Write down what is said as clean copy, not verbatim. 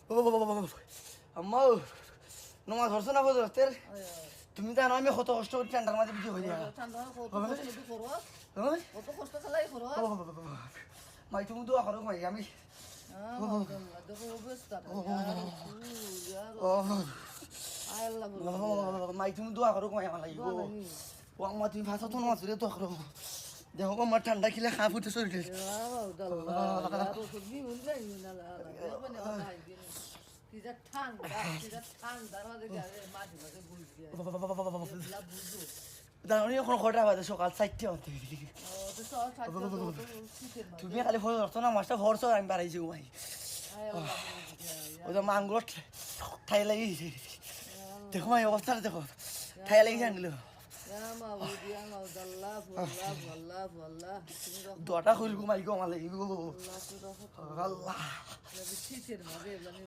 ও বাবা আম্মা নমাজ ধরছো না বোঝো তের তুমি জানো আমি কত কষ্ট করে ঠান্ডার মাঝে বিজি হয়ে যায় মাই তুমি দোয়া করো মাই আমি মাই তুমি দোয়া করো মাই আমার লাগিব ও আম্মা তুমি ভাষা তো নমাজ ধরে দোয়া করো দেখো আমার ঠান্ডা খিলে খা ফুটে শরীর দাঁড়ানি এখন কটা বাজে সকাল 4টা হতে তুমি খালি ফোন ধরছো না মাছটা ভরছো আমি বাড়াইছি ঘুমাই ওই তো মাংগুলো ঠাই লাগিয়েছে দেখো মাই অবস্থাটা দেখো ঠাই লাগিয়েছে আনগুলো দটা খুলবো মাইকো আমার লাগিব আল্লাহ